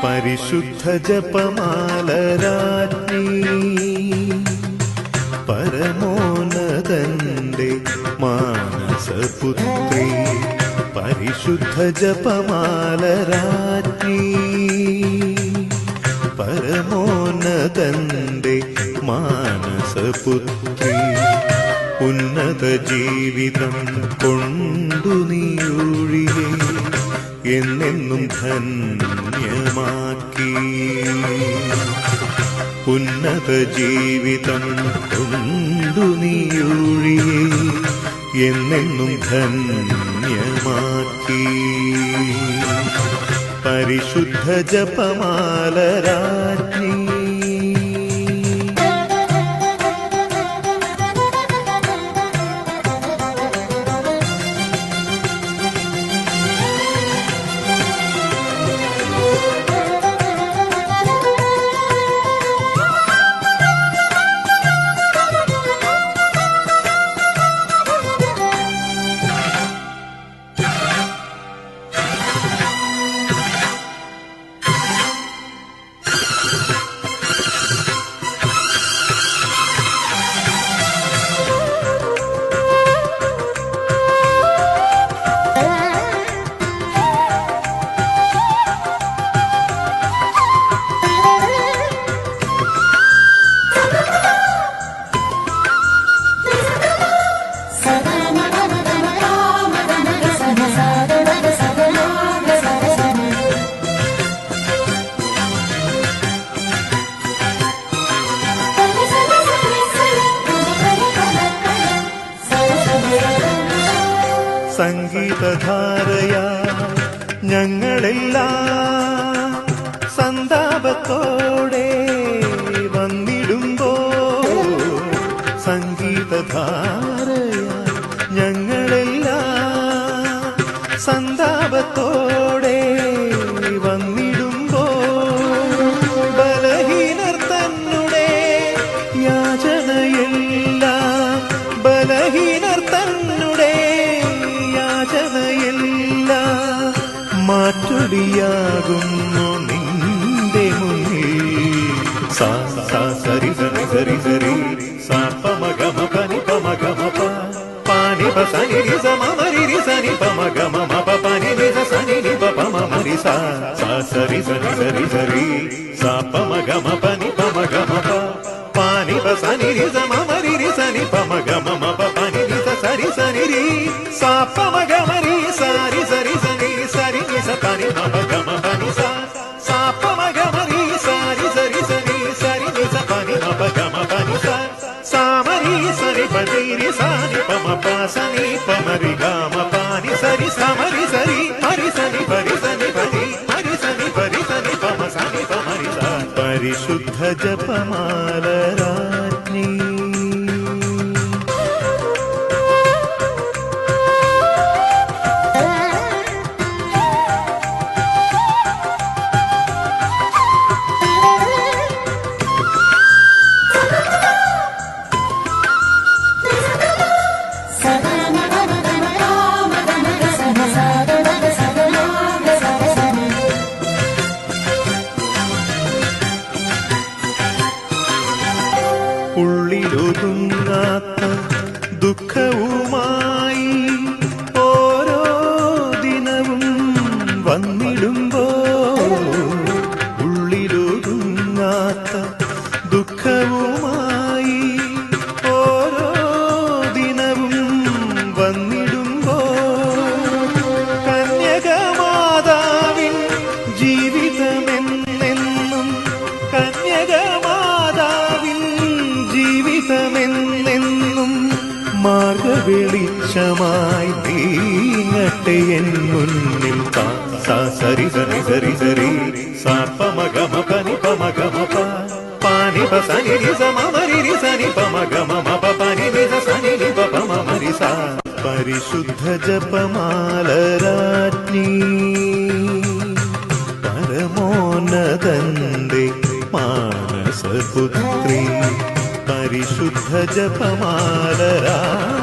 പരിശുദ്ധ ജപമാലരാജ്ഞി പരമോന്നതന്റെ മാനസപുത്രി പരിശുദ്ധ ജപമാലരാജ്ഞി പരമോന്നതന്റെ മാനസപുത്രി ഉന്നത ജീവിതം കൊണ്ടു നീയൊഴികെ എന്നെന്നും ധന്യമാക്കി ഉന്നത ജീവിതം കൊണ്ടു നീയൊഴികെ എന്നെന്നും ധന്യമാക്കി പരിശുദ്ധ ജപമാലരാജ്ഞി സംഗീതധാരയ ഞങ്ങളെല്ലാം സന്താപത്തോടെ വന്നിടുമ്പോ സംഗീതധാരയ ഞങ്ങളെല്ലാം സന്താപത്തോടെ വന്നിടുമ്പോ ബലഹീനർ തന്നെ യാചനയെല്ലാം ബലഹീനർ തന്നെ യാചനയെല്ലാം മാറ്റൊടിയാകുന്നു നിന്റെ മുന്നിൽ സാ സാ സരി സരി സരി സരി സാ പമ ഗമ പനി പമ ഗമ പ പാനി പ സനി രി സ മ രി രി സനി പമ ഗമ മ പ പനി രി സ സനി നി പ പമ മ രി സ സാ സരി സരി സരി സരി സാ പമ ഗമ പനി പമ ഗമ പ പാനി പ സനി രി സ മ രി രി സനി പമ ഗമ മ പ പനി രി സ സരി സനി രി സാ പമ ഗമ രി സരി സരി സനി സരി നി സ പനി മ പ ഗമ പനി സ സാ പമ ഗമ രി സരി സരി സനി സരി നി സ പനി മ പ ഗമ പനി സ സാ മ രി സനി പ രി രി സനി പമ പ സനി പമ രി ഗമ പനി സരി സ മ രി സരി ഹരി സനി പരി സനി പരി ഹരി സനി പരി സനി പമ സനി പമ രി സ പരിശുദ്ധ ജപമാലരാജ്ഞി ഉള്ളിലൊതുങ്ങാത്ത ദുഃഖവുമായി ഓരോ ദിനവും വന്നിടുമ്പോ ഉള്ളിലൊതുങ്ങാത്ത ദുഃഖവുമായി ഓരോ ദിനവും വെളിച്ചമായി നീങ്ങട്ടെ എൻ മുന്നിൽ സാ സരി സരി സരി സരി സാ പമ ഗമ പനി പമ ഗമ പ പാനി പ സനി രി സ മ രി രി സനി പമ ഗമ മ പ പനി രി സ സനി രി പ പ മ രി സ പരിശുദ്ധ ജപമാലരാജ്ഞി പരമോന്നതന്റെ മാനസപുത്രി പരിശുദ്ധ ജപമാലരാജ്ഞി